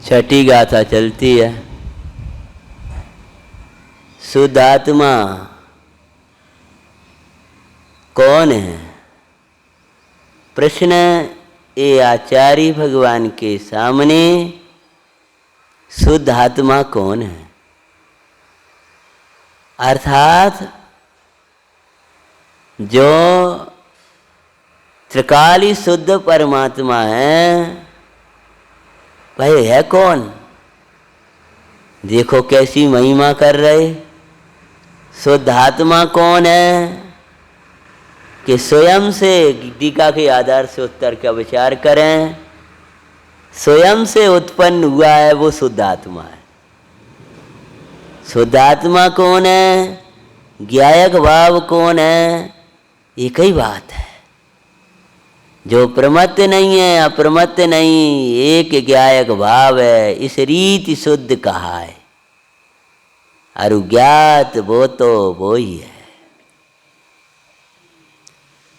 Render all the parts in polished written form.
छठी गाथा चलती है। शुद्ध आत्मा कौन है? प्रश्न ये आचार्य भगवान के सामने शुद्ध आत्मा कौन है? अर्थात जो त्रिकाली शुद्ध परमात्मा है, भाई है कौन? देखो कैसी महिमा कर रहे। शुद्ध आत्मा कौन है कि स्वयं से टीका के आधार से उत्तर का विचार करें। स्वयं से उत्पन्न हुआ है वो शुद्ध आत्मा है। शुद्ध आत्मा कौन है? ज्ञायक भाव कौन है? एक ही बात है। जो प्रमत्त नहीं है, अप्रमत्त नहीं, एक ज्ञायक भाव है, इस रीति शुद्ध कहा है। अरुज्ञात वो तो वो ही है।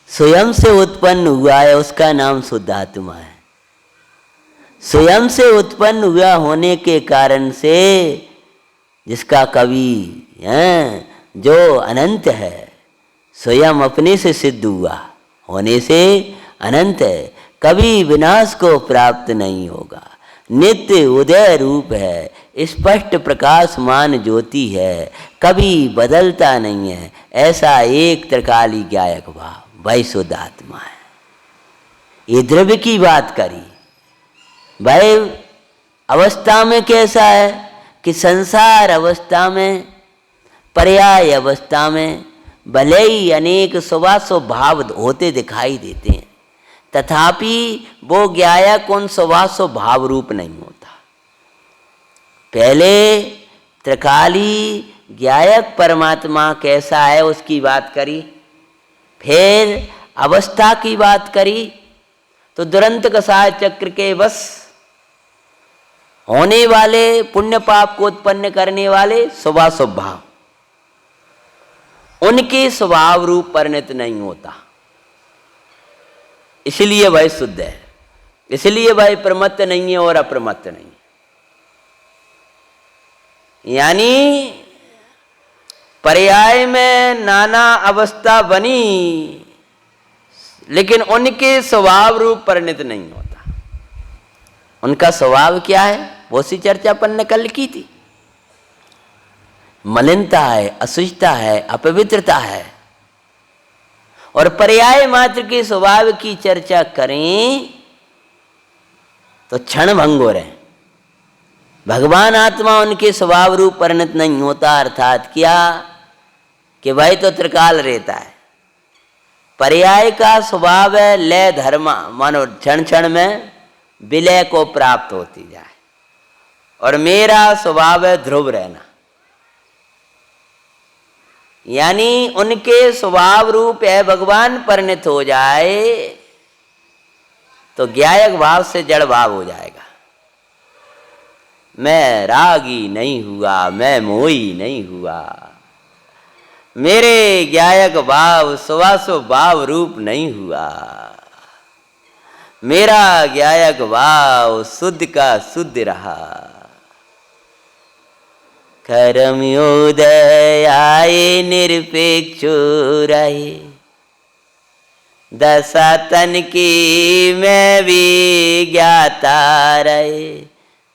स्वयं से उत्पन्न हुआ है, उसका नाम शुद्ध आत्मा है। स्वयं से उत्पन्न हुआ होने के कारण से जिसका कवि है जो अनंत है, स्वयं अपने से सिद्ध हुआ होने से अनंत है, कभी विनाश को प्राप्त नहीं होगा। नित्य उदय रूप है, स्पष्ट प्रकाशमान ज्योति है, कभी बदलता नहीं है। ऐसा एक त्रिकाली ज्ञायक भाव भाई शुद्ध आत्मा है। ये द्रव्य की बात करी भाई, अवस्था में कैसा है कि संसार अवस्था में, पर्याय अवस्था में भले ही अनेक स्वभाव भाव होते दिखाई देते हैं, तथापि वो ज्ञायक उन स्वभाव भाव रूप नहीं होता। पहले त्रिकाली ज्ञायक परमात्मा कैसा है उसकी बात करी, फिर अवस्था की बात करी। तो दुरंत कसाय चक्र के बस होने वाले पुण्य पाप को उत्पन्न करने वाले स्वभाव भाव, उनके स्वभाव रूप परिणत नहीं होता, इसलिए वह शुद्ध है। इसलिए वह प्रमत्त नहीं है और अप्रमत्त नहीं है। यानी पर्याय में नाना अवस्था बनी, लेकिन उनके स्वभाव रूप परिणत नहीं होता। उनका स्वभाव क्या है वो सी चर्चा अपन ने कल की थी। मलिनता है, अशुद्धता है, अपवित्रता है। और पर्याय मात्र के स्वभाव की चर्चा करें तो क्षण भंगुर है। भगवान आत्मा उनके स्वभाव रूप परिणत नहीं होता। अर्थात क्या कि वह तो त्रिकाल रहता है। पर्याय का स्वभाव है लय धर्मा, मानो क्षण क्षण में विलय को प्राप्त होती जाए, और मेरा स्वभाव है ध्रुव रहना। यानी उनके स्वभाव रूप है भगवान परिणत हो जाए तो ज्ञायक भाव से जड़ भाव हो जाएगा। मैं रागी नहीं हुआ, मैं मोही नहीं हुआ, मेरे ज्ञायक भाव स्वभाव भाव रूप नहीं हुआ, मेरा ज्ञायक भाव शुद्ध का शुद्ध रहा। कर्मयोदय आए निरपेक्षो रहे, दशा तन की मैं भी ज्ञाता रहे,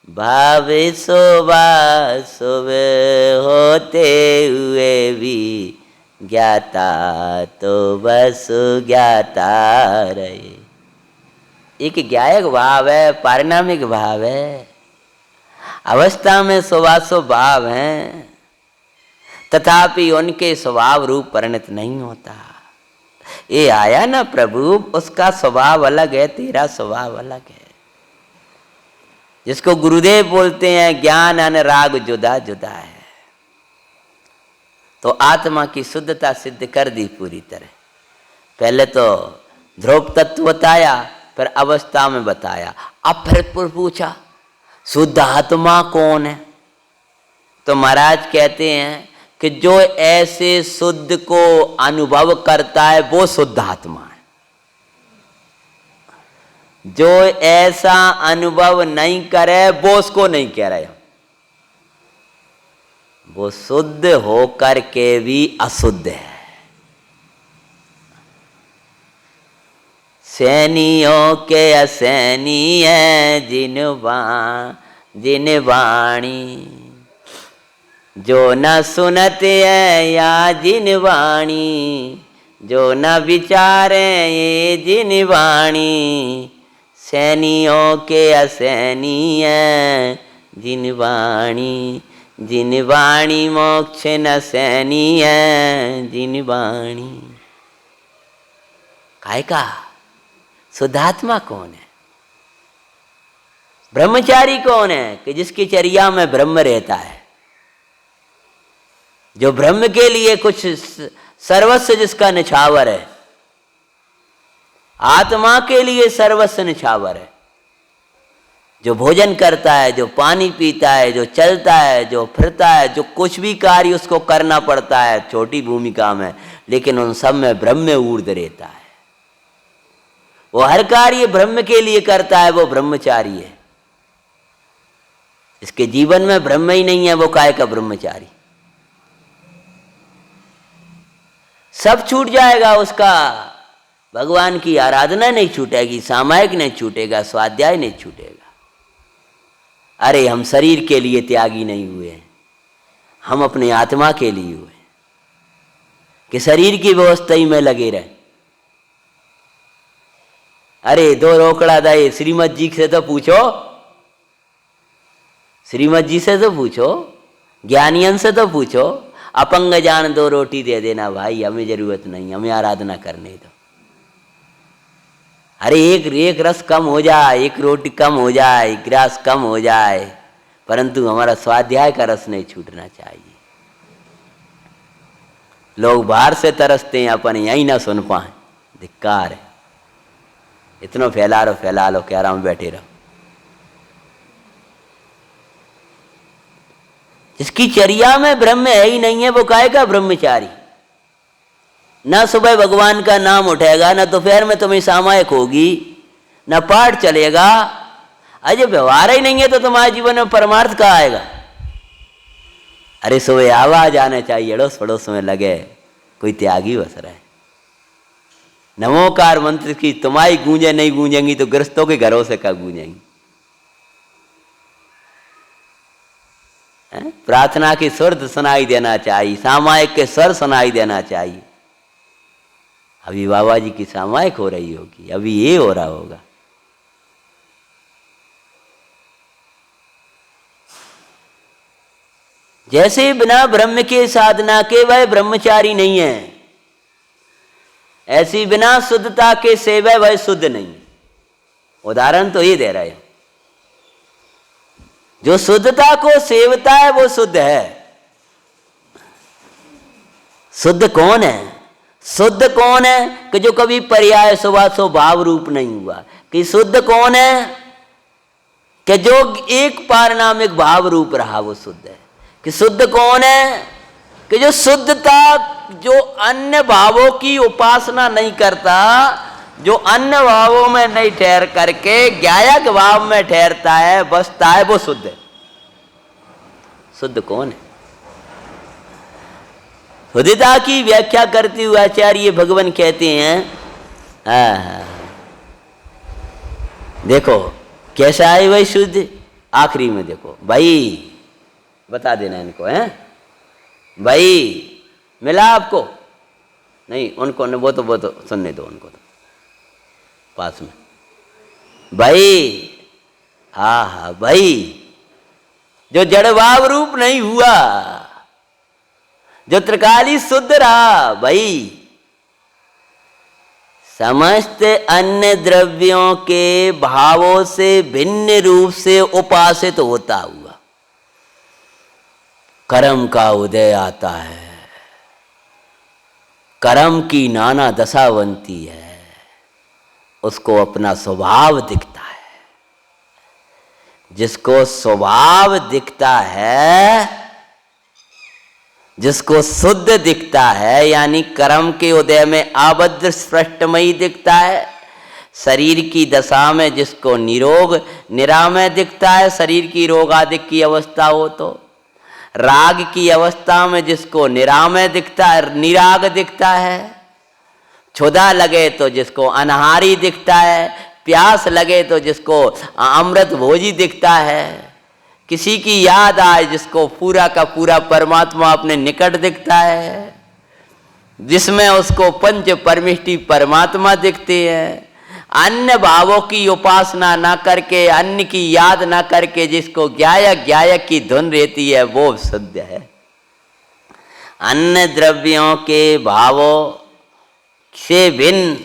भाव शोभा शुभ होते हुए भी ज्ञाता तो बस ज्ञाता रहे। एक ज्ञायक भाव है, पारिणामिक भाव है। अवस्था में स्वभाव भाव हैं, तथापि उनके स्वभाव रूप परिणत नहीं होता। ये आया ना प्रभु, उसका स्वभाव अलग है, तेरा स्वभाव अलग है। जिसको गुरुदेव बोलते हैं ज्ञान अनुराग जुदा जुदा है। तो आत्मा की शुद्धता सिद्ध कर दी पूरी तरह। पहले तो ध्रुव तत्व बताया, फिर अवस्था में बताया। अब फिर पूछा शुद्ध आत्मा कौन है? तो महाराज कहते हैं कि जो ऐसे शुद्ध को अनुभव करता है वो शुद्ध आत्मा है। जो ऐसा अनुभव नहीं करे वो उसको नहीं कह रहे, वो शुद्ध होकर के भी अशुद्ध है। सैनियों के असैनी है जिन वाणी, जो न सुनते है या जिन वाणी, जो न विचारे ये जिन वाणी। सैनियों के असैनी है जिन वाणी मोक्ष न सैनी है जिन वाणी। काय का शुद्धात्मा कौन है? ब्रह्मचारी कौन है? कि जिसकी चर्या में ब्रह्म रहता है, जो ब्रह्म के लिए कुछ सर्वस्व जिसका निछावर है, आत्मा के लिए सर्वस्व निछावर है, जो भोजन करता है, जो पानी पीता है, जो चलता है, जो फिरता है, जो कुछ भी कार्य उसको करना पड़ता है छोटी भूमिका में, लेकिन उन सब में ब्रह्म ऊर्ध्व रहता है। वो हर कार्य ब्रह्म के लिए करता है, वो ब्रह्मचारी है। इसके जीवन में ब्रह्म ही नहीं है, वो काय का ब्रह्मचारी। सब छूट जाएगा उसका, भगवान की आराधना नहीं छूटेगी, सामायिक नहीं छूटेगा, स्वाध्याय नहीं छूटेगा। अरे हम शरीर के लिए त्यागी नहीं हुए हैं, हम अपने आत्मा के लिए हुए कि शरीर की व्यवस्था ही में लगे रहे। अरे दो रोकड़ा दे, श्रीमद जी से तो पूछो, श्रीमद जी से तो पूछो, ज्ञानियन से तो पूछो। अपंग जान दो रोटी दे देना भाई, हमें जरूरत नहीं, हमें आराधना करने दो। अरे एक रस कम हो जाए, एक रोटी कम हो जाए, एक गिलास कम हो जाए, परंतु हमारा स्वाध्याय का रस नहीं छूटना चाहिए। लोग बाहर से तरसते हैं, अपन यही ना सुन पाए, धिक्कार है। इतना फैला लो, क्या आराम बैठे रहो। जिसकी चर्या में ब्रह्म है ही नहीं है, वो काहे का ब्रह्मचारी। ना सुबह भगवान का नाम उठेगा, ना दोपहर में तुम्हें सामायिक होगी, ना पाठ चलेगा। अजय व्यवहार ही नहीं है तो तुम्हारे जीवन में परमार्थ कहाँ आएगा? अरे सुबह आवाज आना चाहिए, अड़ोस पड़ोस में लगे कोई त्यागी बस रहा है। नमोकार मंत्र की तुम्हारी गूंजे नहीं गूंजेंगी तो गृहस्थों के घरों से कब गूंजेंगी? प्रार्थना की सुर सुनाई देना चाहिए, सामायिक के स्वर सुनाई देना चाहिए। अभी बाबा जी की सामायिक हो रही होगी, अभी ये हो रहा होगा। जैसे बिना ब्रह्म के साधना के वह ब्रह्मचारी नहीं है, ऐसी बिना शुद्धता के सेवा वह शुद्ध नहीं। उदाहरण तो ये दे रहे हैं, जो शुद्धता को सेवता है वो शुद्ध है। शुद्ध कौन है? शुद्ध कौन है कि जो कभी पर्याय स्वभाव भाव रूप नहीं हुआ। कि शुद्ध कौन है? कि जो एक पारनामिक भाव रूप रहा वो शुद्ध है। कि शुद्ध कौन है? कि जो शुद्धता, जो अन्य भावों की उपासना नहीं करता, जो अन्य भावों में नहीं ठहर करके ज्ञायक भाव में ठहरता है, बसता है, वो शुद्ध है। शुद्ध कौन है? शुद्धता की व्याख्या करते हुए आचार्य भगवान कहते हैं, देखो कैसा है वही शुद्ध। आखिरी में देखो भाई, बता देना इनको, हैं भाई, मिला आपको? नहीं, उनको नहीं, वो तो सुनने दो उनको तो पास में। भाई, हाँ भाई, जो जड़भाव रूप नहीं हुआ, जो त्रिकाली शुद्ध रहा भाई, समस्त अन्य द्रव्यों के भावों से भिन्न रूप से उपासित होता हुआ कर्म का उदय आता है। कर्म की नाना दशा बनती है, उसको अपना स्वभाव दिखता है। जिसको स्वभाव दिखता है, जिसको शुद्ध दिखता है, यानी कर्म के उदय में आबद्ध स्पष्टमयी दिखता है, शरीर की दशा में जिसको निरोग निरामय दिखता है, शरीर की रोगादिक की अवस्था हो तो, राग की अवस्था में जिसको निरामय दिखता है, निराग दिखता है, क्षुधा लगे तो जिसको अनहारी दिखता है, प्यास लगे तो जिसको अमृत भोजी दिखता है, किसी की याद आए जिसको पूरा का पूरा परमात्मा अपने निकट दिखता है, जिसमें उसको पंच परमिष्टि परमात्मा दिखते हैं। अन्य भावों की उपासना ना करके, अन्य की याद ना करके जिसको ज्ञायक ज्ञायक की धुन रहती है वो शुद्ध है। अन्य द्रव्यों के भावों से भिन्न,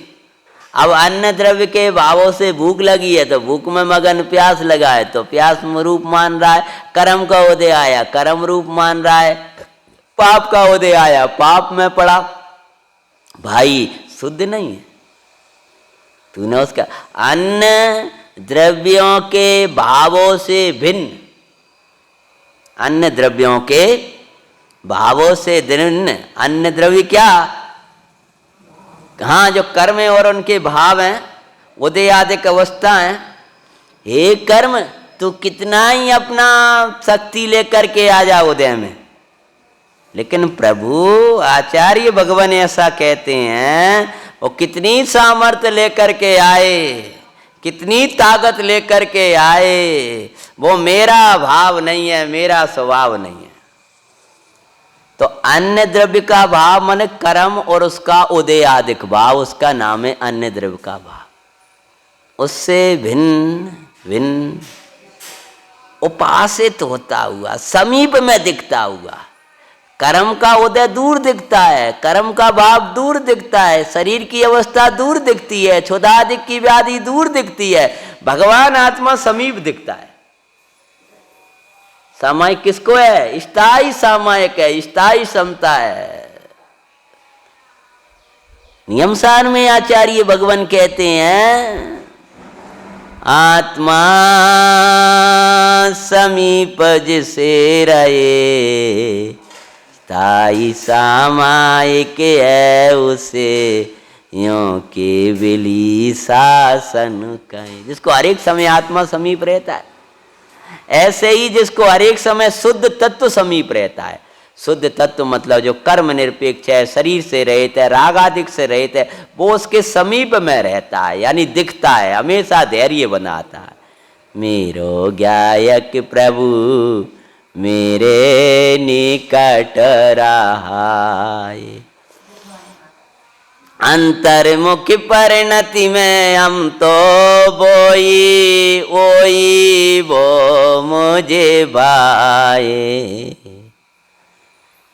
अब अन्य द्रव्य के भावों से भूख लगी है तो भूख में मगन, प्यास लगा है तो प्यास में रूप मान रहा है, कर्म का उदय आया कर्म रूप मान रहा है, पाप का उदय आया पाप में पड़ा, भाई शुद्ध नहीं है। तूने उसका अन्य द्रव्यों के भावों से भिन्न, अन्य द्रव्यों के भावों से भिन्न, अन्य द्रव्य क्या, हाँ जो कर्म है और उनके भाव हैं, उदयादिक अवस्था है। हे कर्म, तू कितना ही अपना शक्ति लेकर के आ जा उदय में, लेकिन प्रभु आचार्य भगवान ऐसा कहते हैं, वो कितनी सामर्थ्य लेकर के आए, कितनी ताकत लेकर के आए, वो मेरा भाव नहीं है, मेरा स्वभाव नहीं है। तो अन्य द्रव्य का भाव माने कर्म और उसका उदयादिक भाव, उसका नाम है अन्य द्रव्य का भाव। उससे भिन्न भिन्न उपासित होता हुआ, समीप में दिखता हुआ, कर्म का उदय दूर दिखता है, कर्म का भाव दूर दिखता है, शरीर की अवस्था दूर दिखती है, क्षुधादिक की व्याधि दूर दिखती है, भगवान आत्मा समीप दिखता है। सामायिक किसको है? स्थायी सामायिक है, स्थायी समता है। नियमसार में आचार्य भगवान कहते हैं, आत्मा समीप जिसे रहे, स्थायी सामायिक है उसे यों केवली शासन कहें। जिसको हर एक समय आत्मा समीप रहता है, ऐसे ही जिसको हर एक समय शुद्ध तत्व समीप रहता है। शुद्ध तत्व मतलब जो कर्म निरपेक्ष है, शरीर से रहित है, राग आदि से रहित है, वो उसके समीप में रहता है, यानी दिखता है, हमेशा धैर्य बनाता है। मेरो ज्ञायक प्रभु मेरे निकट रहाए, अंतर्मुख परिणति में हम तो बोई ओई वो मुझे भाए।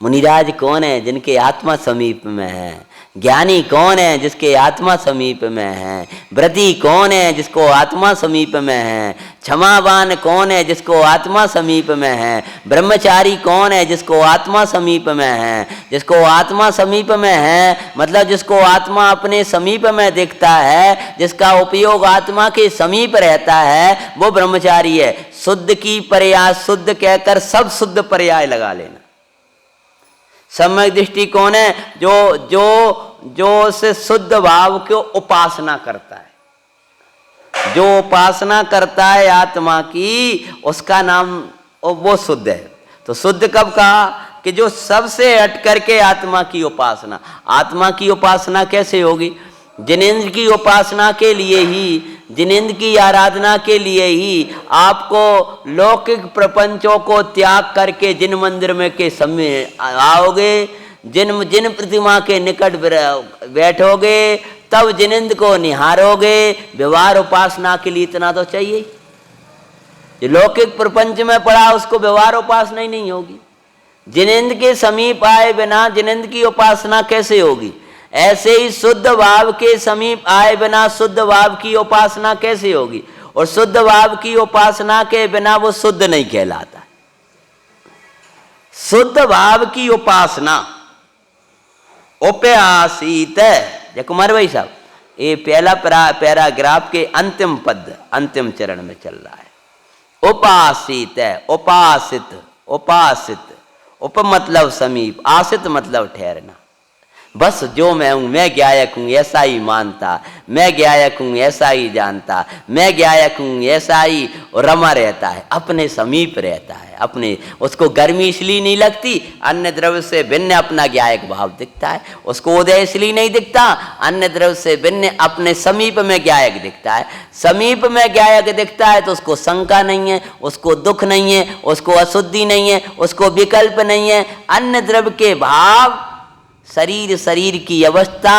मुनिराज कौन है? जिनके आत्मा समीप में है। ज्ञानी कौन है? जिसके आत्मा समीप में है। व्रती कौन है? जिसको आत्मा समीप में है। क्षमावान कौन है? जिसको आत्मा समीप में है। ब्रह्मचारी कौन है? जिसको आत्मा समीप में है। जिसको आत्मा समीप में है मतलब जिसको आत्मा अपने समीप में दिखता है, जिसका उपयोग आत्मा के समीप रहता है, वो ब्रह्मचारी है। शुद्ध की पर्याय शुद्ध कहकर सब शुद्ध पर्याय लगा लेना। सम्यक दृष्टि कौन है? जो से शुद्ध भाव को उपासना करता है, जो उपासना करता है आत्मा की, उसका नाम वो शुद्ध है। तो शुद्ध कब कहा? कि जो सबसे हट करके आत्मा की उपासना। आत्मा की उपासना कैसे होगी? जिनेंद्र की उपासना के लिए ही, जिनेंद्र की आराधना के लिए ही आपको लौकिक प्रपंचों को त्याग करके जिन मंदिर में के समय आओगे, जिन प्रतिमा के निकट बैठोगे, तब जिनेंद्र को निहारोगे। व्यवहार उपासना के लिए इतना तो चाहिए। जो लौकिक प्रपंच में पड़ा उसको व्यवहार उपासना ही नहीं होगी। जिनेंद्र के समीप आए बिना जिनेंद्र की उपासना कैसे होगी? ऐसे ही शुद्ध भाव के समीप आए बिना शुद्ध भाव की उपासना कैसे होगी? और शुद्ध भाव की उपासना के बिना वो शुद्ध नहीं कहलाता। शुद्ध भाव की उपासना उपासित है। जय कुमार भाई साहब, ये पहला पैराग्राफ के अंतिम पद अंतिम चरण में चल रहा है। उपासित है, उपासित, उपासित, उप मतलब समीप, आसित मतलब ठहरना। बस जो मैं हूं, मैं ज्ञायक हूं ऐसा ही मानता, मैं ज्ञायक हूं ऐसा ही जानता, मैं ज्ञायक हूं ऐसा ही रमा रहता है, अपने समीप रहता है। अपने उसको गर्मी इसलिए नहीं लगती, अन्य द्रव्य से भिन्न अपना ज्ञायक भाव दिखता है। उसको उदय इसलिए नहीं दिखता, अन्य द्रव्य से भिन्न अपने समीप में ज्ञायक दिखता है। समीप में ज्ञायक दिखता है तो उसको शंका नहीं है, उसको दुख नहीं है, उसको अशुद्धि नहीं है, उसको विकल्प नहीं है। अन्य द्रव्य के भाव शरीर, शरीर की अवस्था,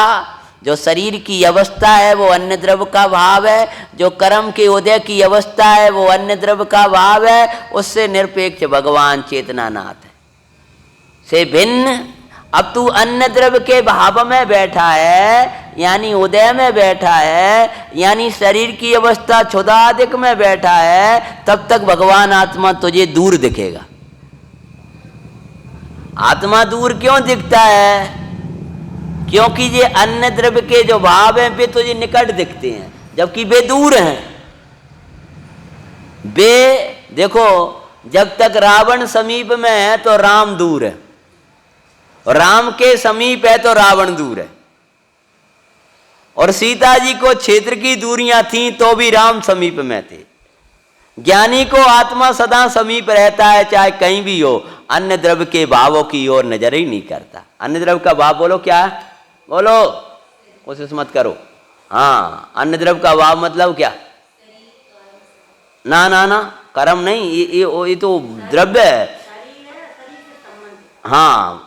जो शरीर की अवस्था है वो अन्य द्रव्य का भाव है, जो कर्म के उदय की अवस्था है वो अन्य द्रव्य का भाव है। उससे निरपेक्ष भगवान चेतनानाथ है, से भिन्न। अब तू अन्य द्रव्य के भाव में बैठा है, यानी उदय में बैठा है, यानी शरीर की अवस्था क्षुधादिक में बैठा है, तब तक भगवान आत्मा तुझे दूर दिखेगा। आत्मा दूर क्यों दिखता है? क्योंकि ये अन्य द्रव्य के जो भाव हैं वे तुझे निकट दिखते हैं, जबकि वे दूर हैं। वे देखो, जब तक रावण समीप में है तो राम दूर है, राम के समीप है तो रावण दूर है। और सीता जी को क्षेत्र की दूरियां थीं तो भी राम समीप में थे। ज्ञानी को आत्मा सदा समीप रहता है, चाहे कहीं भी हो, अन्य द्रव्य के भावों की ओर नजर ही नहीं करता। अन्य द्रव्य का भाव बोलो क्या है? बोलो, कोशिश मत करो। हाँ, अन्य द्रव्य का भाव मतलब क्या? ना ना ना, कर्म नहीं, ये तो द्रव्य है। हाँ,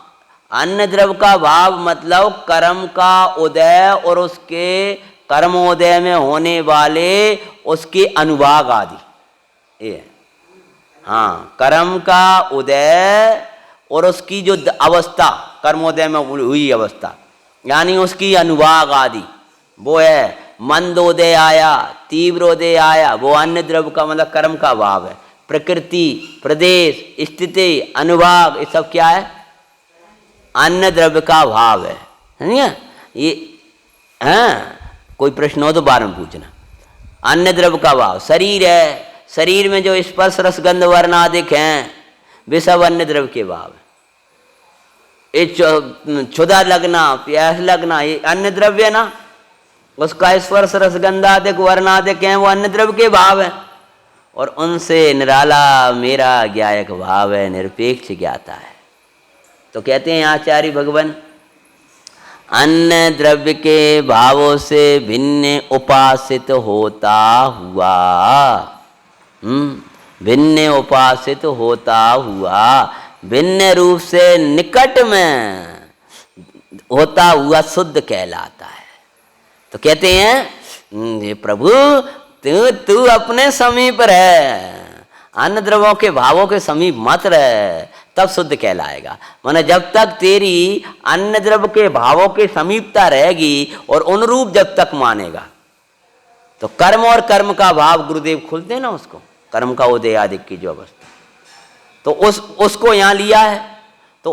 अन्य द्रव्य का भाव मतलब कर्म का उदय और उसके कर्मोदय में होने वाले उसके अनुभाग आदि, ये। हाँ, कर्म का उदय और उसकी जो अवस्था, कर्मोदय में हुई अवस्था, यानी उसकी अनुभाग आदि, वो है। मंदोदय आया, तीव्रोदय आया, वो अन्य द्रव्य का मतलब कर्म का भाव है। प्रकृति, प्रदेश, स्थिति, अनुभाग, ये सब क्या है? अन्य द्रव्य का भाव है। समझिए? ये हाँ, कोई प्रश्न हो तो बार में पूछना। अन्य द्रव्य का भाव शरीर है, शरीर में जो स्पर्श रस गंध वर्ण आदिक हैं वे सब अन्य द्रव्य के भाव है। ये क्षुधा लगना, प्यास लगना, ये अन्य द्रव्य है ना, उसका स्पर्श रस गंध आदिक वर्ण आदिक हैं, वो अन्य द्रव्य के भाव है। और उनसे निराला मेरा ज्ञायक भाव है, निरपेक्ष ज्ञाता है। तो कहते हैं आचार्य भगवान, अन्य द्रव्य के भावों से भिन्न उपासित होता हुआ, भिन्न उपासित होता हुआ, भिन्न रूप से निकट में होता हुआ शुद्ध कहलाता है। तो कहते हैं प्रभु तू अपने समीप रह, अन्य द्रव्यों के भावों के समीप मत रह, तब शुद्ध कहलाएगा। माने जब तक तेरी अन्य द्रव्य के भावों के समीपता रहेगी और उन जब तक मानेगा, तो कर्म और कर्म का भाव गुरुदेव खुलते हैं ना, उसको कर्म का उदय आदि की जो अवस्था, तो उसको यहाँ लिया है। तो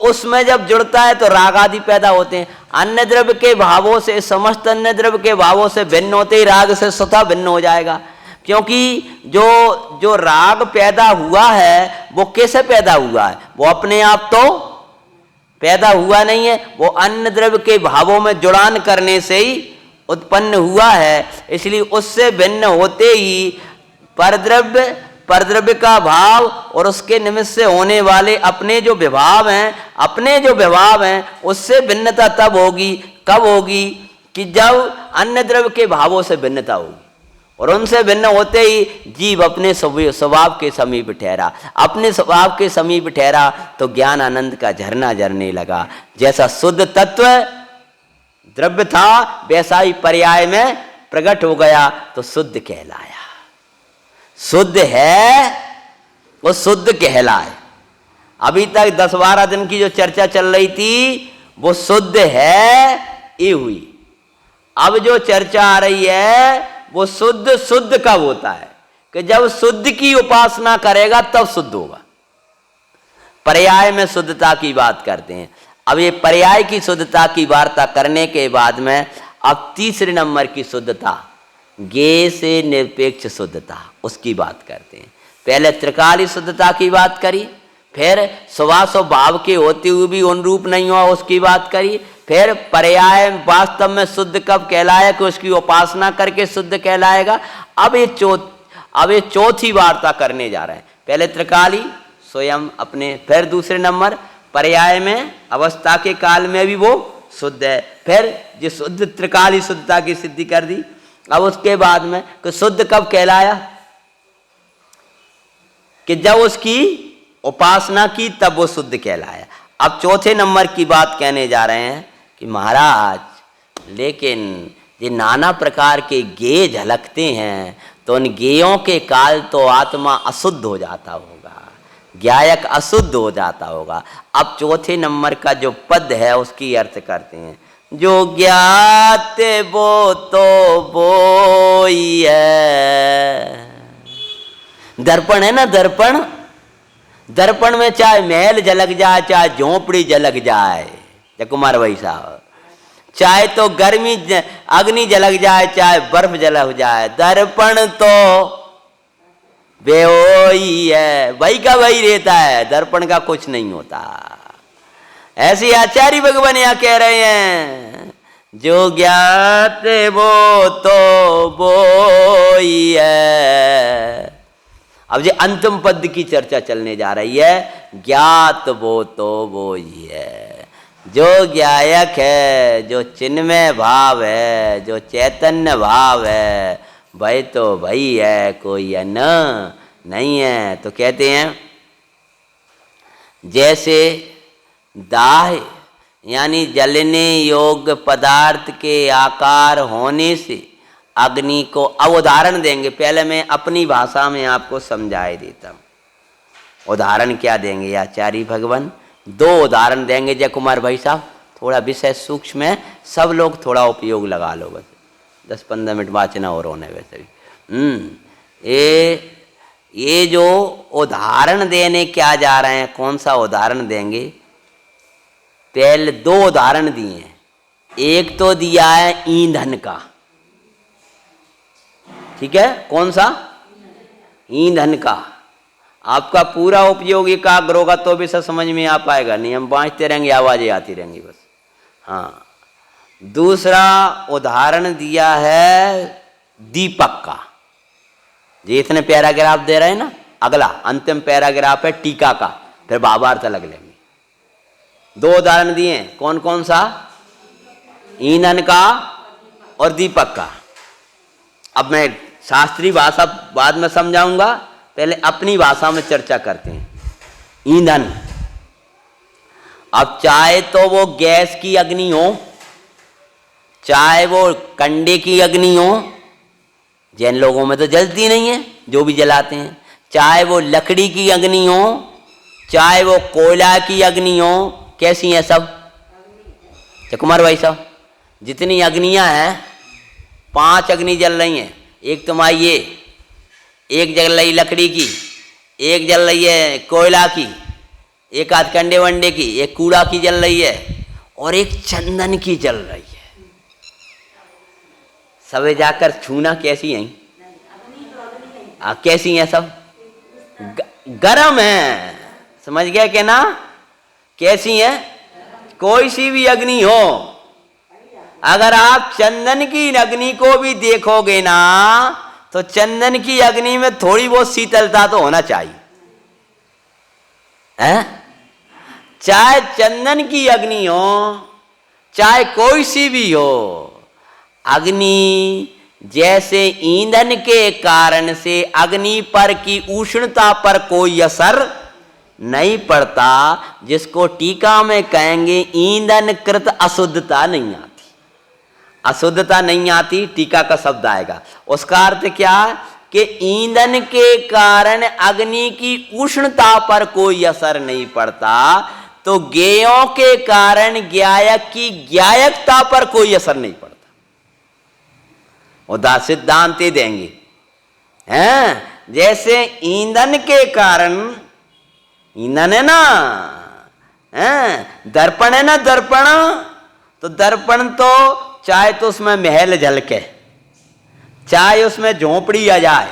उसमें जब जुड़ता है तो राग आदि पैदा होते हैं। अन्य द्रव्य के भावों से, समस्त अन्य द्रव्य के भावों से भिन्न होते ही राग से स्वतः भिन्न हो जाएगा। क्योंकि जो राग पैदा हुआ है वो कैसे पैदा हुआ है? वो अपने आप तो पैदा हुआ नहीं है, वो अन्य द्रव्य के भावों में जुड़ान करने से ही उत्पन्न हुआ है। इसलिए उससे भिन्न होते ही परद्रव्य का भाव और उसके निमित्त से होने वाले अपने जो विभाव हैं, उससे भिन्नता तब होगी, कब होगी? कि जब अन्य द्रव्य के भावों से भिन्नता होगी। और उनसे भिन्न होते ही जीव अपने स्वभाव के समीप ठहरा। अपने स्वभाव के समीप ठहरा तो ज्ञान आनंद का झरना झरने लगा। जैसा शुद्ध तत्व द्रव्य था वैसा ही पर्याय में प्रकट हो गया तो शुद्ध कहलाया। शुद्ध है वो शुद्ध कहलाए। अभी तक 10-12 दिन की जो चर्चा चल रही थी वो शुद्ध है ये हुई। अब जो चर्चा आ रही है वो शुद्ध कब होता है? कि जब शुद्ध की उपासना करेगा तब शुद्ध होगा। पर्याय में शुद्धता की बात करते हैं। अब ये पर्याय की शुद्धता की वार्ता करने के बाद में अब तीसरे नंबर की शुद्धता, ज्ञेय से निरपेक्ष शुद्धता, उसकी बात करते हैं। पहले त्रिकाली शुद्धता की बात करी, फिर स्वभाव के होते हुए भी उन रूप नहीं हुआ, उसकी बात करी। फिर पर्याय वास्तव में शुद्ध कब कहलाया कि उसकी उपासना करके शुद्ध कहलाएगा। अब ये चौथी वार्ता करने जा रहे हैं। पहले त्रिकाली स्वयं अपने, फिर दूसरे नंबर पर्याय में अवस्था के काल में भी वो शुद्ध है। फिर जो शुद्ध त्रिकाली शुद्धता की सिद्धि कर दी। अब उसके बाद में कि शुद्ध कब कहलाया कि जब उसकी उपासना की तब वो शुद्ध कहलाया। अब चौथे नंबर की बात कहने जा रहे हैं कि महाराज लेकिन ये नाना प्रकार के गेय झलकते हैं तो उन गेयों के काल तो आत्मा अशुद्ध हो जाता होगा, ज्ञायक अशुद्ध हो जाता होगा। अब चौथे नंबर का जो पद है उसकी अर्थ करते हैं। जो ज्ञात वो तो बोई है। दर्पण है ना, दर्पण, दर्पण में चाहे महल झलक जाए, चाहे झोंपड़ी झलक जाए, कुमार भाई साहब, चाहे तो गर्मी अग्नि झलक जाए, चाहे बर्फ झलक जाए, दर्पण तो बेओई है, वही का वही रहता है, दर्पण का कुछ नहीं होता। ऐसी आचार्य भगवान यहाँ कह रहे हैं, जो ज्ञात वो तो बोई है। अब ये अंतिम पद की चर्चा चलने जा रही है। ज्ञात वो तो वो ही है, जो ज्ञायक है, जो चिन्मय भाव है, जो चैतन्य भाव है, वही तो वही है, कोई अन्य नहीं है। तो कहते हैं जैसे दाह यानी जलने योग्य पदार्थ के आकार होने से अग्नि को, अब उदाहरण देंगे, पहले मैं अपनी भाषा में आपको समझाए देता हूँ। उदाहरण क्या देंगे आचार्य भगवान? दो उदाहरण देंगे जय कुमार भाई साहब। थोड़ा विषय सूक्ष्म है, सब लोग थोड़ा उपयोग लगा लो, बस 10-15 मिनट वाचना और होने वैसे भी। ये जो उदाहरण देने क्या जा रहे हैं, कौन सा उदाहरण देंगे? पहले दो उदाहरण दिए हैं। एक तो दिया है ईंधन का, ठीक है, कौन सा? ईंधन का। आपका पूरा उपयोग एकाग्र होगा तो भी सब समझ में आ पाएगा, नहीं हम बाँचते रहेंगे, आवाजें आती रहेंगी बस। हाँ, दूसरा उदाहरण दिया है दीपक का। जी इतने पैराग्राफ दे रहे हैं ना, अगला अंतिम पैराग्राफ है टीका का, फिर भावार्थ अलग लेंगे। दो उदाहरण दिए, कौन कौन सा? ईंधन का और दीपक का। अब मैं शास्त्रीय भाषा बाद में समझाऊंगा, पहले अपनी भाषा में चर्चा करते हैं। ईंधन, अब चाहे तो वो गैस की अग्नि हो, चाहे वो कंडे की अग्नि हो, जिन लोगों में तो जलती नहीं है, जो भी जलाते हैं, चाहे वो लकड़ी की अग्नि हो, चाहे वो कोयला की अग्नि हो, कैसी हैं सब? कुमार भाई साहब, जितनी अग्नियां हैं, 5 अग्नि जल रही हैं। एक तुम्हारी ये, एक जल रही लकड़ी की, एक जल रही है कोयला की, एक आध कंडे वंडे की, एक कूड़ा की जल रही है, और एक चंदन की जल रही है। सबे जाकर छूना कैसी हैं? कैसी हैं सब? गरम है, समझ गए कि ना? कैसी हैं? कोई सी भी अग्नि हो, अगर आप चंदन की अग्नि को भी देखोगे ना, तो चंदन की अग्नि में थोड़ी बहुत शीतलता तो होना चाहिए, हैं? चाहे चंदन की अग्नि हो, चाहे कोई सी भी हो, अग्नि जैसे ईंधन के कारण से अग्नि पर की उष्णता पर कोई असर नहीं पड़ता, जिसको टीका में कहेंगे ईंधन कृत अशुद्धता नहीं आती। अशुद्धता नहीं आती, टीका का शब्द आएगा। उसका अर्थ क्या? कि ईंधन के कारण अग्नि की उष्णता पर कोई असर नहीं पड़ता, तो ज्ञेयों के कारण ज्ञायक की ज्ञायकता पर कोई असर नहीं पड़ता। उदा सिद्धांत देंगे, हैं? जैसे ईंधन के कारण, ईंधन है ना, हैं? दर्पण है ना, दर्पण, तो दर्पण तो चाहे तो उसमें महल झलके, चाहे उसमें झोंपड़ी आ जाए,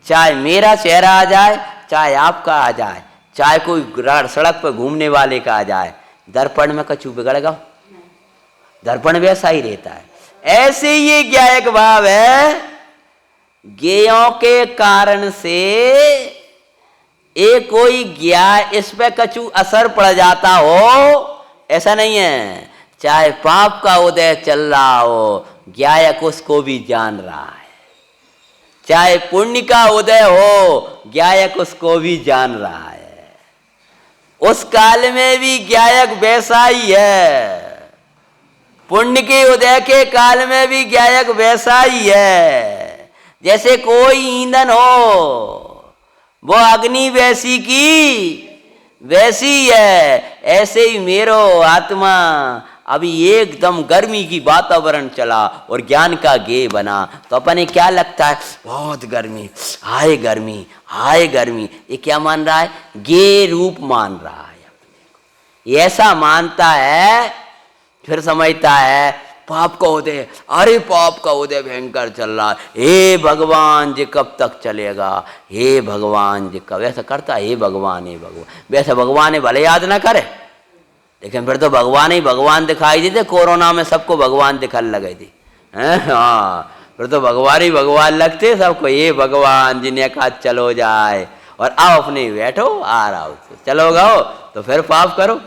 चाहे मेरा चेहरा आ जाए, चाहे आपका आ जाए, चाहे कोई सड़क पर घूमने वाले का आ जाए, दर्पण में कछु बिगड़ेगा? दर्पण वैसा ही रहता है। ऐसे ये ज्ञायक भाव है, ज्ञेयों के कारण से एक कोई ज्ञाय इस पे कछु असर पड़ जाता हो, ऐसा नहीं है। चाहे पाप का उदय चल रहा हो, ज्ञायक उसको भी जान रहा है। चाहे पुण्य का उदय हो, ज्ञायक उसको भी जान रहा है। उस काल में भी ज्ञायक वैसा ही है, पुण्य के उदय के काल में भी ज्ञायक वैसा ही है। जैसे कोई ईंधन हो, वो अग्नि वैसी की वैसी है, ऐसे ही मेरो आत्मा अभी एकदम गर्मी की वातावरण चला और ज्ञान का गे बना, तो अपने क्या लगता है? बहुत गर्मी, हाय गर्मी, हाय गर्मी। ये क्या मान रहा है? गे रूप मान रहा है अपने को। ये ऐसा मानता है, फिर समझता है पाप का उदय, अरे पाप का उदय भयंकर चल रहा है, हे भगवान जी कब तक चलेगा, हे भगवान जी कब, ऐसा करता है, हे भगवान, हे भगवान। वैसे भगवान है भले याद ना करे, लेकिन फिर तो भगवान ही भगवान दिखाई देते। कोरोना में सबको भगवान दिखने लगे थे, हाँ, फिर तो भगवान ही भगवान लगते सबको। ये भगवान जी ने कहा चलो जाए, और आओ अपने बैठो, आ रहा हो, चलो गाओ, तो फिर पाप करो,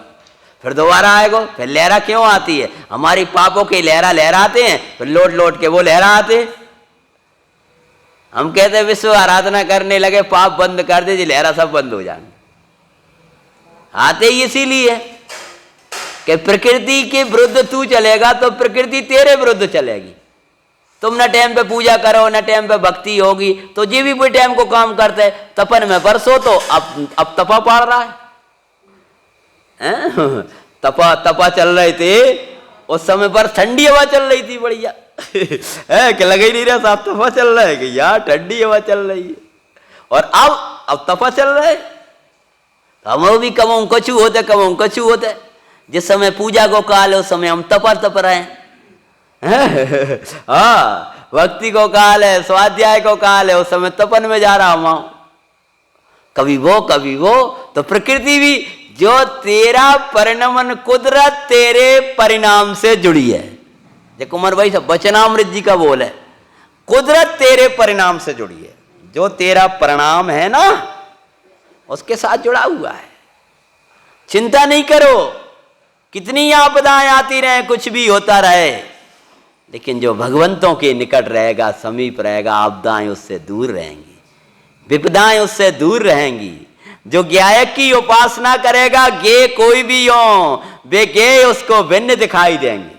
फिर दोबारा आएगो। फिर लहरा क्यों आती है? हमारी पापों की लहरा लहराते हैं, फिर लौट लौट के वो लहराते। हम कहते हैं विश्व आराधना करने लगे, पाप बंद कर दे जी, लहरा सब बंद हो जाए। आते ही इसीलिए कि प्रकृति के विरुद्ध तू चलेगा तो प्रकृति तेरे विरुद्ध चलेगी। तुम न टाइम पे पूजा करो, न टाइम पे भक्ति होगी, तो जी भी कोई टाइम को काम करते। तपन में बरसो तो अब तपा पड़ रहा है। तपा चल रहे थे उस समय पर, ठंडी हवा चल रही थी बढ़िया कि लगे ही नहीं रहा साहब, तपा चल रहा है कि यार ठंडी हवा चल रही है। और अब तपा चल रहा है, हम भी कमों कछु होते, कमों कछु होते। जिस समय पूजा को काल है उस समय हम तप रहे हैं। हाँ, भक्ति को काल है, स्वाध्याय को काल है, उस समय तपन में जा रहा हूं। कभी वो, तो प्रकृति भी जो तेरा परिणमन, कुदरत तेरे परिणाम से जुड़ी है। जो कुमार भाई सब वचनामृत जी का बोल है, कुदरत तेरे परिणाम से जुड़ी है। जो तेरा परिणाम है ना, उसके साथ जुड़ा हुआ है। चिंता नहीं करो, कितनी आपदाएं आती रहे, कुछ भी होता रहे, लेकिन जो भगवंतों के निकट रहेगा, समीप रहेगा, आपदाएं उससे दूर रहेंगी, विपदाएं उससे दूर रहेंगी। जो ज्ञायक की उपासना करेगा, गे कोई भी हो, वे गे उसको भिन्न दिखाई देंगे।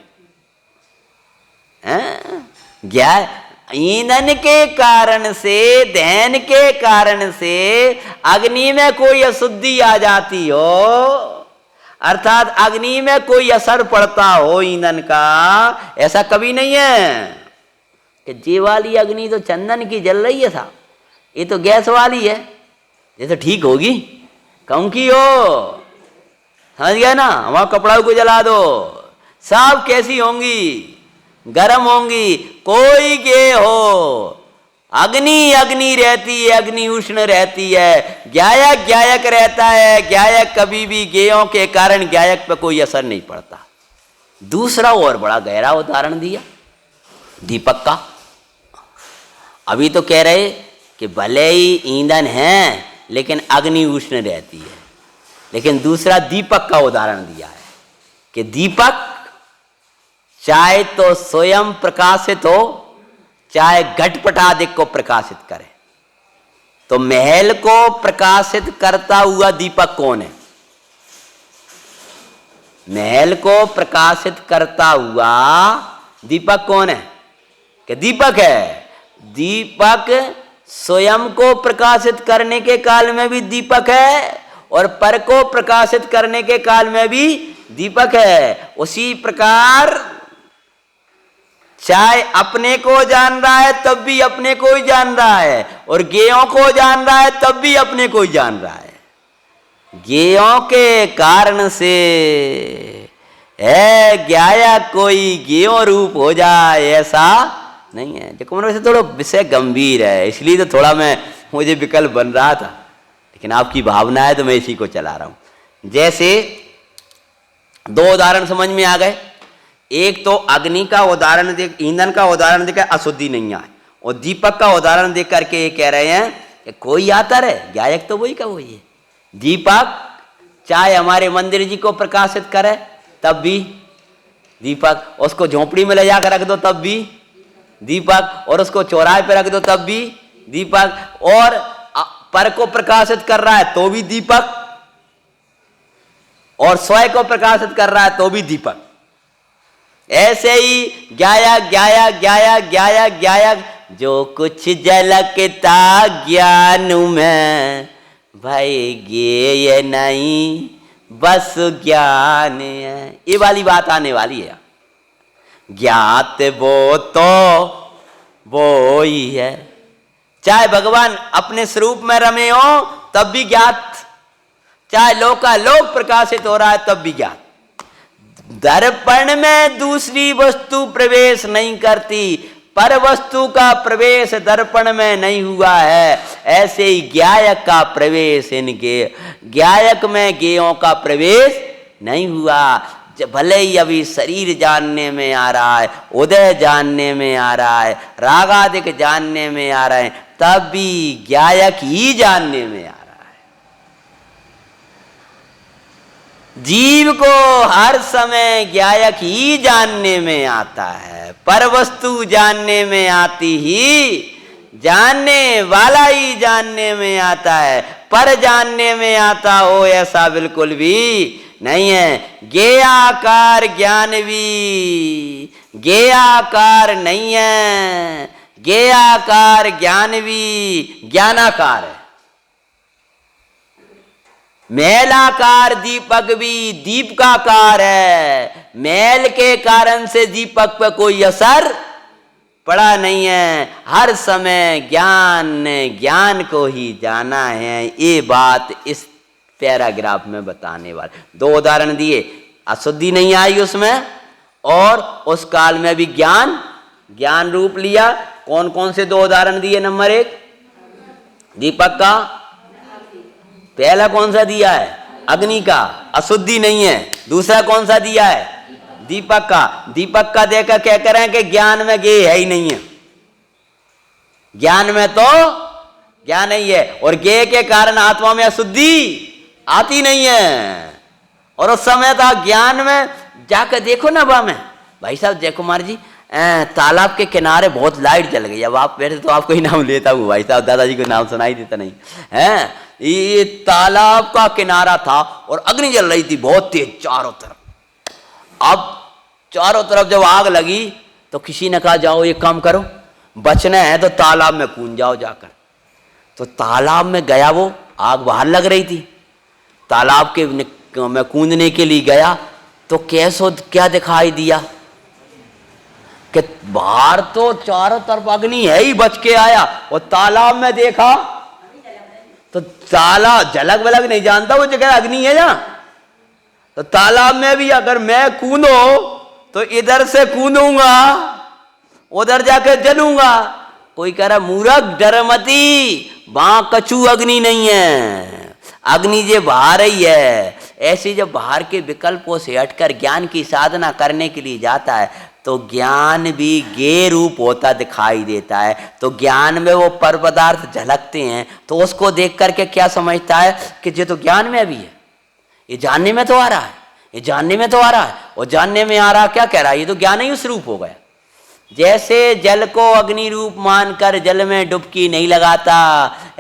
ज्ञाय ईंधन के कारण से, दहन के कारण से अग्नि में कोई अशुद्धि आ जाती हो, अर्थात अग्नि में कोई असर पड़ता हो ईंधन का, ऐसा कभी नहीं है कि ये वाली अग्नि तो चंदन की जल रही है साहब, ये तो गैस वाली है, ये तो ठीक होगी। कौन की हो? समझ गए ना? वहां कपड़ा को जला दो, सब कैसी होंगी? गर्म होंगी। कोई गे हो, अग्नि अग्नि रहती है, अग्नि उष्ण रहती है। ज्ञायक ज्ञायक रहता है, ज्ञायक कभी भी गेयों के कारण ज्ञायक पे कोई असर नहीं पड़ता। दूसरा और बड़ा गहरा उदाहरण दिया दीपक का। अभी तो कह रहे कि भले ही ईंधन है लेकिन अग्नि उष्ण रहती है, लेकिन दूसरा दीपक का उदाहरण दिया है कि दीपक चाहे तो स्वयं प्रकाशित हो, चाहे घटपटादिक को प्रकाशित करे। तो महल को प्रकाशित करता हुआ दीपक कौन है? महल को प्रकाशित करता हुआ दीपक कौन है? कि दीपक है। दीपक स्वयं को प्रकाशित करने के काल में भी दीपक है और पर को प्रकाशित करने के काल में भी दीपक है। उसी प्रकार चाहे अपने को जान रहा है तब भी अपने को ही जान रहा है, और गेयों को जान रहा है तब भी अपने को ही जान रहा है। गेयों के कारण से है ज्ञाया कोई गेयों रूप हो जाए, ऐसा नहीं है। देखो वैसे थोड़ा विषय गंभीर है, इसलिए तो थोड़ा मुझे विकल्प बन रहा था लेकिन आपकी भावना है तो मैं इसी को चला रहा हूं। जैसे दो उदाहरण समझ में आ गए। एक तो अग्नि का उदाहरण देख, ईंधन का उदाहरण देकर अशुद्धि नहीं आए, और दीपक का उदाहरण देख करके ये कह रहे हैं कि कोई आता रहे, गायक तो वही का वही है। दीपक चाहे हमारे मंदिर जी को प्रकाशित करे तब भी दीपक, उसको झोपड़ी में ले जाकर रख दो तब भी दीपक, और उसको चौराहे पे रख दो तब भी दीपक, और पर को प्रकाशित कर रहा है तो भी दीपक, और स्वयं को प्रकाशित कर रहा है तो भी दीपक। ऐसे ही गायक गायक गायक गायक गायक, जो कुछ झलकता ज्ञान में, भाई गेय नहीं बस ज्ञान है। ये वाली बात आने वाली है। ज्ञात वो तो वो ही है, चाहे भगवान अपने स्वरूप में रमे हो तब भी ज्ञात, चाहे लोकालोक प्रकाशित हो रहा है तब भी ज्ञात। दर्पण में दूसरी वस्तु प्रवेश नहीं करती, पर वस्तु का प्रवेश दर्पण में नहीं हुआ है। ऐसे ही गायक का प्रवेश इनके गायक में गेयों का प्रवेश नहीं हुआ। भले ही अभी शरीर जानने में आ रहा है, उदय जानने में आ रहा है, रागादिक जानने में आ रहे हैं, तब भी गायक ही जानने में आ रहा है। जीव को हर समय गायक ही जानने में आता है, पर वस्तु जानने में आती ही, जानने वाला ही जानने में आता है, पर जानने में आता हो ऐसा बिल्कुल भी नहीं है। ज्ञेयाकार ज्ञान भी ज्ञेयाकार नहीं है, ज्ञेयाकार ज्ञान भी ज्ञानाकार है। मैलाकार दीपक भी दीपकाकार है, मैल के कारण से दीपक पर कोई असर पड़ा नहीं है। हर समय ज्ञान ने ज्ञान को ही जाना है। ये बात इस पैराग्राफ में बताने वाले दो उदाहरण दिए, अशुद्धि नहीं आई उसमें, और उस काल में भी ज्ञान ज्ञान रूप लिया। कौन कौन से दो उदाहरण दिए? नंबर एक दीपक का, पहला कौन सा दिया है? अग्नि का, अशुद्धि नहीं है। दूसरा कौन सा दिया है? दीपक का। दीपक का देखकर क्या करें कि ज्ञान में गे है ही नहीं है, ज्ञान में तो ज्ञान नहीं है, और गे के कारण आत्मा में अशुद्धि आती नहीं है। और उस समय था ज्ञान में जाकर देखो ना बा में, भाई साहब जय कुमार जी, तालाब के किनारे बहुत लाइट जल गई। अब आप बैठे तो आपको ही नाम लेता हूँ भाई साहब, दादाजी को नाम सुनाई देता नहीं है। ये तालाब का किनारा था और अग्नि जल रही थी बहुत तेज चारों तरफ। अब चारों तरफ जब आग लगी तो किसी ने कहा जाओ एक काम करो, बचना है तो तालाब में कूद जाओ जाकर। तो तालाब में गया, वो आग बाहर लग रही थी, तालाब के में कूदने के लिए गया तो कैसो क्या दिखाई दिया कि बाहर तो चारों तरफ अग्नि है ही, बच के आया और तालाब में देखा तो तालाब झलक वलक नहीं जानता वो जगह अग्नि है यहाँ। तो तालाब में भी अगर मैं कूदो तो इधर से कूदूंगा उधर जाकर जलूंगा। कोई कह रहा मूर्ख डर मती, वहां कछु अग्नि नहीं है, अग्नि जे बाहर ही है। ऐसे जब बाहर के विकल्पों से हटकर ज्ञान की साधना करने के लिए जाता है तो ज्ञान भी गे रूप होता दिखाई देता है। तो ज्ञान में वो पर पदार्थ झलकते हैं तो उसको देख करके क्या समझता है कि ये तो ज्ञान में भी है, ये जानने में तो आ रहा है, ये जानने में तो आ रहा है। और जानने में आ रहा क्या कह रहा है? ये तो ज्ञान ही उस रूप हो गया। जैसे जल को अग्नि रूप मानकर जल में डुबकी नहीं लगाता,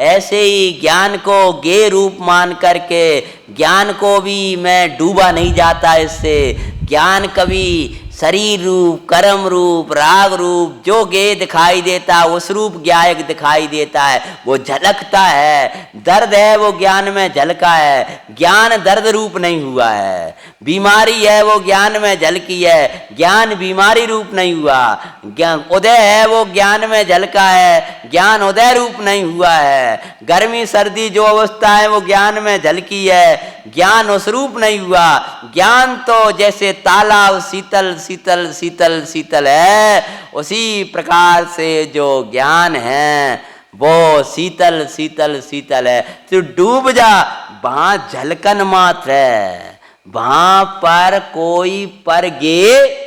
ऐसे ही ज्ञान को गे रूप मान करके ज्ञान को भी मैं डूबा नहीं जाता। इससे ज्ञान कभी शरीर रूप, कर्म रूप, राग रूप जो गे दिखाई देता उस रूप ज्ञायक दिखाई देता है, वो झलकता है। दर्द है वो ज्ञान में झलका है, ज्ञान दर्द रूप नहीं हुआ है। बीमारी है वो ज्ञान में झलकी है, ज्ञान बीमारी रूप नहीं हुआ। ज्ञान उदय है वो ज्ञान में झलका है, ज्ञान उदय रूप नहीं हुआ है। गर्मी सर्दी जो अवस्था है वो ज्ञान में झलकी है, ज्ञान उस रूप नहीं हुआ। ज्ञान तो जैसे तालाब शीतल शीतल शीतल शीतल है, उसी प्रकार से जो ज्ञान है वो शीतल शीतल शीतल है, तू डूब जा, वहां झलकन मात्र है, वहां पर कोई पर गे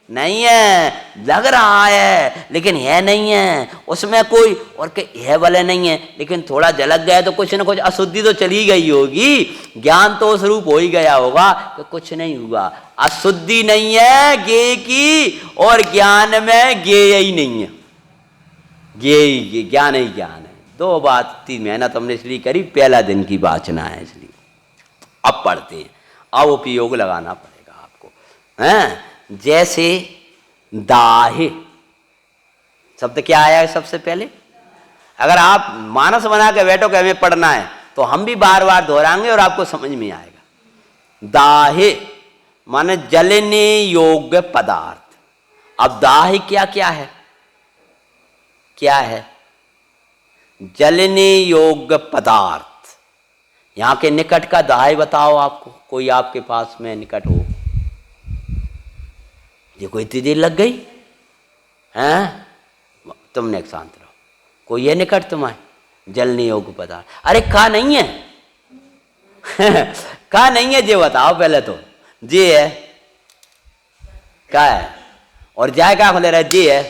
नहीं है, लग रहा है लेकिन है नहीं है, उसमें कोई और के है वाले नहीं है, लेकिन थोड़ा झलक गया तो कुछ न कुछ अशुद्धि तो चली गई होगी, ज्ञान तो उस रूप हो ही गया होगा कि कुछ नहीं हुआ, अशुद्धि नहीं है गे की, और ज्ञान में गे ही नहीं है, गे ही ज्ञान ही ज्ञान है। दो बात थी, मेहनत हमने इसलिए करी, पहला दिन की वाचना है इसलिए। अब पढ़ते हैं, अब उपयोग लगाना पड़ेगा आपको, हैं? जैसे दाहे शब्द क्या आया है सबसे पहले? अगर आप मानस बना के बैठो कि हमें पढ़ना है तो हम भी बार बार दोहराएंगे और आपको समझ में आएगा। दाहे माने जलने योग्य पदार्थ। अब दाहे क्या क्या है? क्या है? जलने योग्य पदार्थ। यहां के निकट का दाहे बताओ आपको, कोई आपके पास में निकट हो। ये कोई इतनी देर लग गई हैं? तुमने एक शांत रहो, कोई है निकट तुम्हारे? जलने योग्य पदार्थ, अरे कहा नहीं है कहा नहीं है, जे बताओ पहले तो। जे है, क्या है? और जाए क्या खोले रहे? जे है,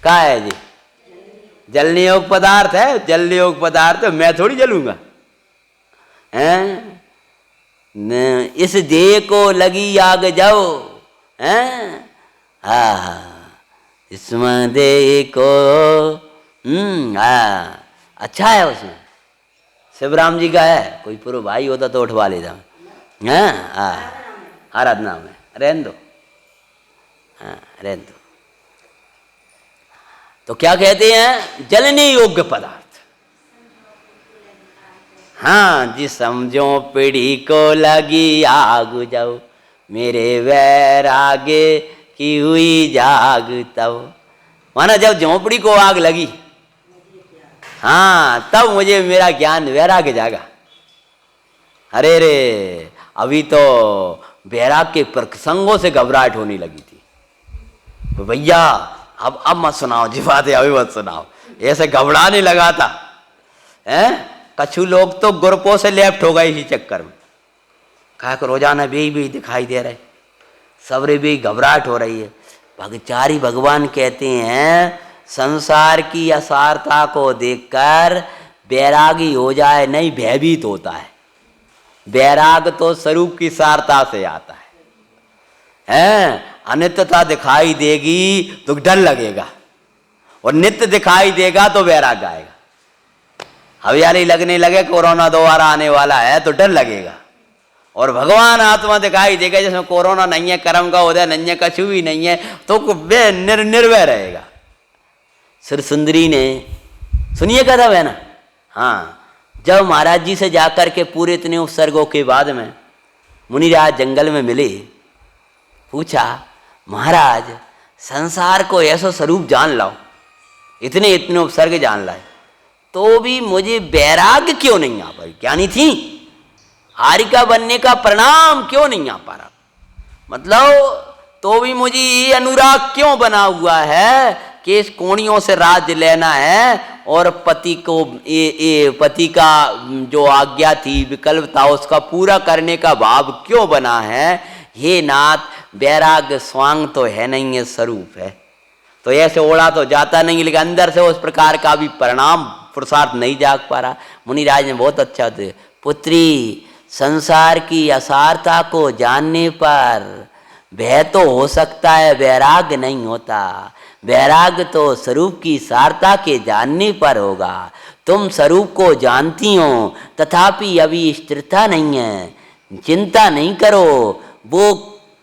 क्या है? जी जलने योग्य पदार्थ है, जलने योग्य पदार्थ है, मैं थोड़ी जलूंगा हैं? इस जे को लगी आग जाओ हैं? इसमें देखो अच्छा है, उसमें शिवराम जी का है, कोई पूर्व भाई होता तो उठवा लेता हैं। आराधना में रहन दो, रहन दो। तो क्या कहते हैं? जलने योग्य पदार्थ। हाँ जी, समझो पीढ़ी को लगी आग जाओ, मेरे वैरागे की हुई जाग तब। माना जब झोंपड़ी को आग लगी, हाँ, तब मुझे मेरा ज्ञान वैराग्य जागा। अरे रे, अभी तो वैराग के प्रसंगों से घबराहट होने लगी थी। तो भैया अब मत सुनाओ जी बातें, अभी मत सुनाओ, ऐसे घबराने लगा था हैं? कछु लोग तो ग्रुपों से लेफ्ट हो गए इसी चक्कर में, कहा कि रोजाना भी दिखाई दे रहे, सबरे भी घबराहट हो रही है। भगचारी भगवान कहते हैं संसार की असारता को देखकर वैरागी हो जाए नहीं, भयभीत होता है। वैराग तो स्वरूप की सारता से आता है? अनित्यता दिखाई देगी तो डर लगेगा, और नित्य दिखाई देगा तो वैराग आएगा। हरियाली लगने लगे, कोरोना दोबारा आने वाला है तो डर लगेगा, और भगवान आत्मा दिखाई देगा जिसमें कोरोना नहीं है, कर्म का उदय नहीं है, कछु भी नहीं है, तो निर्भय रहेगा। सिर सुंदरी ने सुनिए कथा है ना, हाँ, जब महाराज जी से जाकर के पूरे इतने उपसर्गों के बाद में मुनिराज जंगल में मिले, पूछा महाराज संसार को ऐसा स्वरूप जान लाओ, इतने उपसर्ग जान लाए, तो भी मुझे वैराग्य क्यों नहीं आ पाई? ज्ञानी थी, हारिका बनने का परिणाम क्यों नहीं आ पा रहा? मतलब तो भी मुझे ये अनुराग क्यों बना हुआ है कि इस कोणियों से राज्य लेना है, और पति को पति का जो आज्ञा थी, विकल्प था, उसका पूरा करने का भाव क्यों बना है? हे नाथ, वैराग्य स्वांग तो है नहीं, है स्वरूप है, तो ऐसे ओढ़ा तो जाता नहीं, लेकिन अंदर से उस प्रकार का भी परिणाम पुरुषार्थ नहीं जाग पा रहा। मुनिराज ने बहुत अच्छा थे, पुत्री संसार की असारता को जानने पर भय तो हो सकता है, वैराग्य नहीं होता। वैराग्य तो स्वरूप की सारता के जानने पर होगा। तुम स्वरूप को जानती हो, तथापि अभी स्थिरता नहीं है, चिंता नहीं करो, वो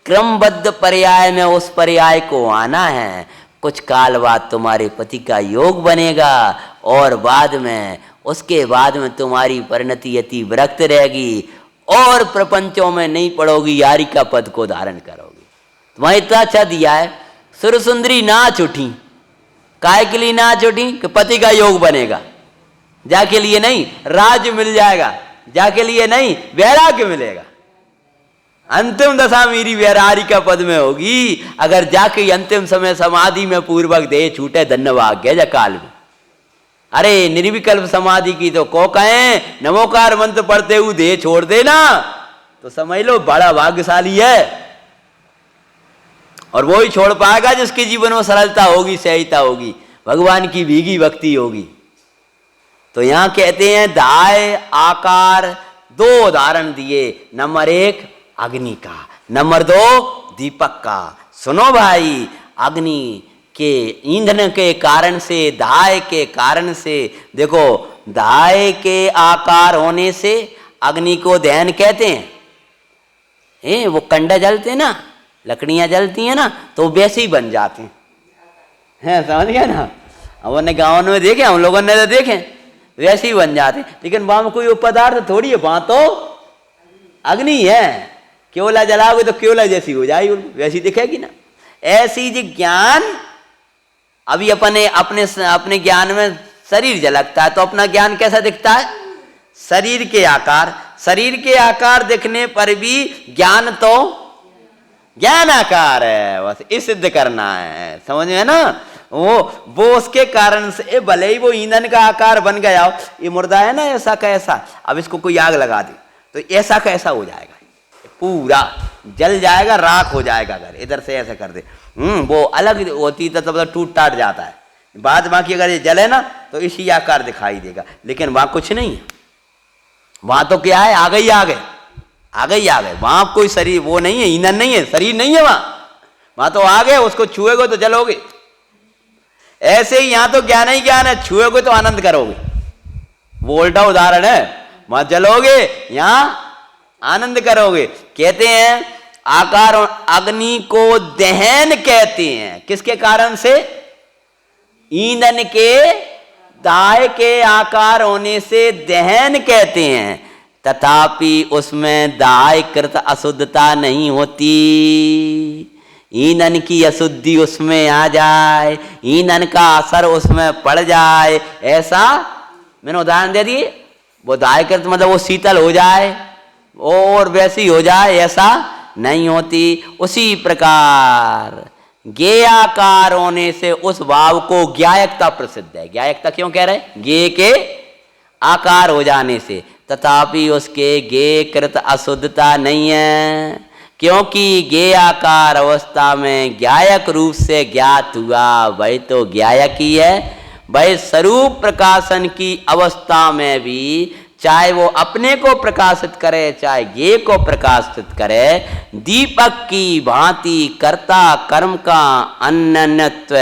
क्रमबद्ध पर्याय में उस पर्याय को आना है। कुछ काल बाद तुम्हारे पति का योग बनेगा, और बाद में उसके बाद में तुम्हारी परिणति अति विरक्त रहेगी, और प्रपंचों में नहीं पड़ोगी, यारी का पद को धारण करोगी। तुम्हें इतना अच्छा दिया है। सुर सुंदरी नाच उठी, काय के लिए नाच उठी? कि पति का योग बनेगा, जाके लिए नहीं, राज्य मिल जाएगा, जाके लिए नहीं, वैराग्य मिलेगा। अंतिम दशा मेरी वैरारी का पद में होगी, अगर जाके अंतिम समय समाधि में पूर्वक देह छूटे, धन्यवाद जकाल में। अरे निर्विकल्प समाधि की तो को कहें, नमोकार मंत्र पढ़ते हुए देह छोड़ देना तो समझ लो बड़ा भाग्यशाली है। और वो ही छोड़ पाएगा जिसके जीवन में सरलता होगी, सहजता होगी, भगवान की भीगी भक्ति होगी। तो यहां कहते हैं दाय आकार, दो उदाहरण दिए, नंबर 1 अग्नि का, नंबर 2 दीपक का। सुनो भाई, अग्नि के ईंधन के कारण से, दाय के कारण से, देखो दाय के आकार होने से अग्नि को दहन कहते हैं। वो कंडा जलते ना, लकड़ियां जलती हैं ना, तो वैसे ही बन जाते हैं, समझ गया ना। हमने गाँव में देखे, हम लोगों ने तो देखे, वैसे ही बन जाते। लेकिन वहां में कोई पदार्थ थोड़ी है, वहां तो अग्नि है। केवला जलाओगे तो केवला जैसी हो जाएगी, वैसी दिखेगी ना। ऐसी जो ज्ञान, अभी अपने ज्ञान में शरीर झलकता है, तो अपना ज्ञान कैसा दिखता है? शरीर के आकार। शरीर के आकार दिखने पर भी ज्ञान तो ज्ञान आकार है, बस ये सिद्ध करना है, समझ में ना। वो उसके कारण से भले ही वो ईंधन का आकार बन गया हो, ये मुर्दा है ना ऐसा कैसा, अब इसको कोई आग लगा दे तो ऐसा कैसा हो जाएगा, पूरा जल जाएगा, राख हो जाएगा। अगर इधर से ऐसा कर दे, वो अलग होती तो तब टूट टाट जाता है। बाद बाकी अगर ये जले ना तो इसी आकार दिखाई देगा, लेकिन वहां कुछ नहीं है। वहां तो क्या है, आ गई आ गए, आ गई आ गए। वहां कोई शरीर वो नहीं है, ईंधन नहीं है, शरीर नहीं है वहां तो आ गए, उसको छुएगो तो जलोगे। ऐसे ही यहां तो ज्ञान ही ज्ञान है, छुएगो तो आनंद करोगे। वो उल्टा उदाहरण है, वहां जलोगे, यहां आनंद करोगे। कहते हैं आकार, अग्नि को दहन कहते हैं, किसके कारण से? ईंधन के दाय के आकार होने से दहन कहते हैं। तथापि उसमें दाय कृत अशुद्धता नहीं होती। ईंधन की अशुद्धि उसमें आ जाए, ईंधन का असर उसमें पड़ जाए, ऐसा मैंने उदाहरण दे दिए। वो दाय कृत मतलब वो शीतल हो जाए और वैसी हो जाए, ऐसा नहीं होती। उसी प्रकार ज्ञेयाकार होने से उस भाव को ज्ञायकता प्रसिद्ध है। ज्ञायकता क्यों कह रहे? ज्ञेय के आकार हो जाने से। तथापि उसके ज्ञेय कृत अशुद्धता नहीं है, क्योंकि ज्ञेयाकार अवस्था में ज्ञायक रूप से ज्ञात हुआ, वही तो ज्ञायक ही है। वही स्वरूप प्रकाशन की अवस्था में भी, चाहे वो अपने को प्रकाशित करे चाहे ये को प्रकाशित करे, दीपक की भांति कर्ता कर्म का अनन्यत्व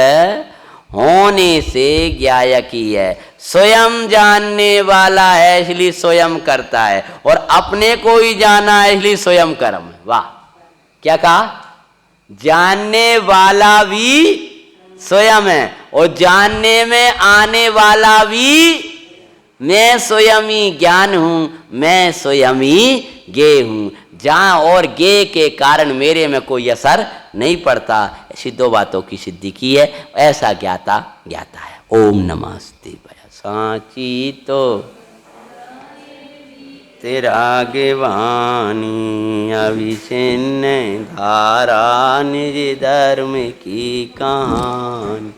होने से ज्ञायक ही है। स्वयं जानने वाला है इसलिए स्वयं करता है, और अपने को ही जाना है इसलिए स्वयं कर्म है। वाह, क्या कहा? जानने वाला भी स्वयं है और जानने में आने वाला भी मैं स्वयं ही ज्ञान हूं, मैं स्वयं ही ज्ञेय हूं। जहां और ज्ञेय के कारण मेरे में कोई असर नहीं पड़ता। ऐसी दो बातों की सिद्धि की है, ऐसा ज्ञाता ज्ञाता है। ओम नमस्ते भया सांची तो तेरा गेवानी, अविचिन्न धारा निज धर्म की कहानी।